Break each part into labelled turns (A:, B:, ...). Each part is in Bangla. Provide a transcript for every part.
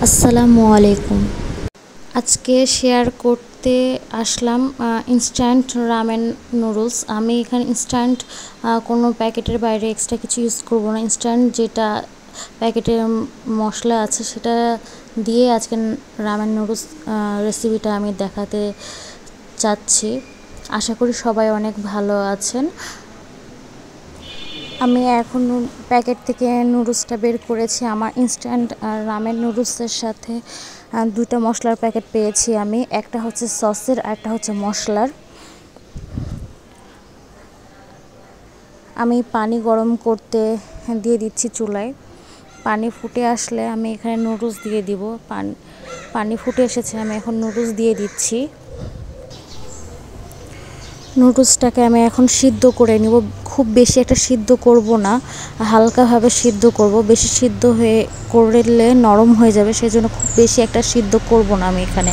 A: আসসালামু আলাইকুম। আজকে শেয়ার করতে আসলাম ইনস্ট্যান্ট রামেন নুডলস। আমি এখানে ইনস্ট্যান্ট কোনো প্যাকেটের বাইরে এক্সট্রা কিছু ইউজ করব না। ইনস্ট্যান্ট যেটা প্যাকেটের মশলা আছে সেটা দিয়ে আজকে রামেন নুডলস রেসিপিটা আমি দেখাতে চাচ্ছি। আশা করি সবাই অনেক ভালো আছেন। আমি এখন প্যাকেট থেকে নুডলসটা বের করেছি। আমার ইনস্ট্যান্ট রামেন নুডলসের সাথে দুইটা মশলার প্যাকেট পেয়েছি আমি। একটা হচ্ছে সসের আর একটা হচ্ছে মশলার। আমি পানি গরম করতে দিয়ে দিচ্ছি চুলায়। পানি ফুটে আসলে আমি এখানে নুডলস দিয়ে দিব। পানি ফুটে এসেছে, আমি এখন নুডলস দিয়ে দিচ্ছি। নুডলসটাকে আমি এখন সিদ্ধ করে নিব। খুব বেশি একটা সিদ্ধ করব না, হালকাভাবে সিদ্ধ করব। বেশি সিদ্ধ হয়ে করলে নরম হয়ে যাবে, সেজন্য খুব বেশি একটা সিদ্ধ করব না আমি এখানে।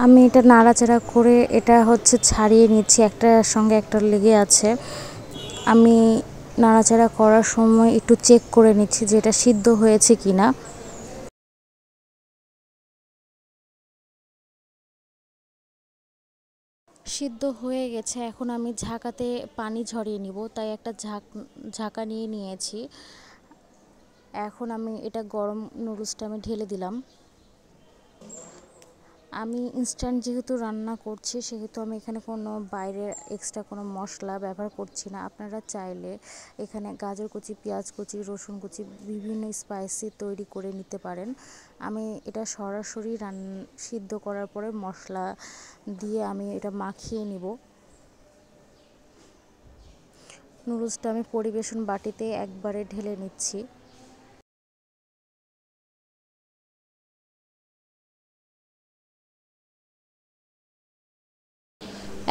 A: আমি এটা নাড়াচাড়া করে এটা হচ্ছে ছাড়িয়ে নিচ্ছি, একটার সঙ্গে একটা লেগে আছে। আমি নাড়াচাড়া করার সময় একটু চেক করে নিচ্ছি যে এটা সিদ্ধ হয়েছে কিনা। সিদ্ধ হয়ে গেছে, এখন আমি ঝাঁকাতে পানি ঝরিয়ে নিব, তাই একটা ঝাঁকা নিয়ে নিয়েছি। এখন আমি এটা গরম নুডলসটা আমি ঢেলে দিলাম। আমি ইনস্ট্যান্ট যেহেতু রান্না করছি, সেহেতু আমি এখানে কোনো বাইরের এক্সট্রা কোনো মশলা ব্যবহার করছি না। আপনারা চাইলে এখানে গাজর কুচি, পেঁয়াজ কুচি, রসুন কুচি বিভিন্ন স্পাইসি তৈরি করে নিতে পারেন। আমি এটা সরাসরি সিদ্ধ করার পরে মশলা দিয়ে আমি এটা মাখিয়ে নিব। নুডলসটা আমি পরিবেশন বাটিতে একবারে ঢেলে নিচ্ছি।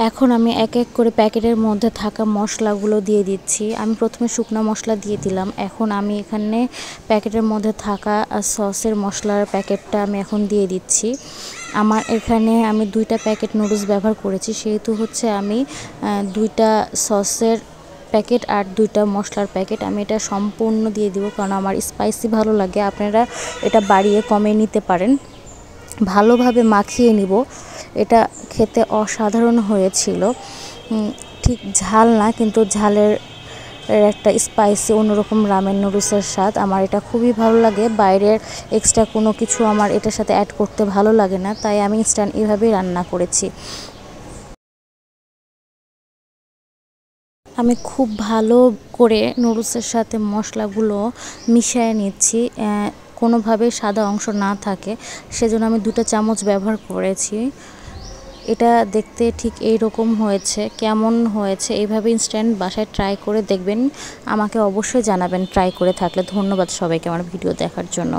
A: এখন আমি এক এক করে প্যাকেটের মধ্যে থাকা মশলাগুলো দিয়ে দিচ্ছি। আমি প্রথমে শুকনো মশলা দিয়ে দিলাম। এখন আমি এখানে প্যাকেটের মধ্যে থাকা সসের মশলার প্যাকেটটা আমি এখন দিয়ে দিচ্ছি। আমার এখানে আমি দুইটা প্যাকেট নুডলস ব্যবহার করেছি, সেহেতু হচ্ছে আমি দুইটা সসের প্যাকেট আর দুইটা মশলার প্যাকেট আমি এটা সম্পূর্ণ দিয়ে দিব, কারণ আমার স্পাইসি ভালো লাগে। আপনারা এটা বাড়িয়ে কমিয়ে নিতে পারেন। ভালোভাবে মাখিয়ে নিব। এটা খেতে অসাধারণ হয়েছিল। ঠিক ঝাল না, কিন্তু ঝালের একটা স্পাইসি অন্যরকম রামেন নুডলসের স্বাদ। আমার এটা খুবই ভালো লাগে। বাইরের এক্সট্রা কোনো কিছু আমার এটার সাথে অ্যাড করতে ভালো লাগে না, তাই আমি ইনস্ট্যান্ট এভাবেই রান্না করেছি। আমি খুব ভালো করে নুডলসের সাথে মশলাগুলো মিশিয়ে নিচ্ছি, কোনোভাবে সাদা অংশ না থাকে, সেজন্য আমি 2টা চামচ ব্যবহার করেছি। এটা দেখতে ঠিক এই রকম হয়েছে। কেমন হয়েছে এইভাবে ইনস্ট্যান্ট বাসায় ট্রাই করে দেখবেন। আমাকে অবশ্যই জানাবেন ট্রাই করে থাকলে। ধন্যবাদ সবাইকে আমার ভিডিও দেখার জন্য।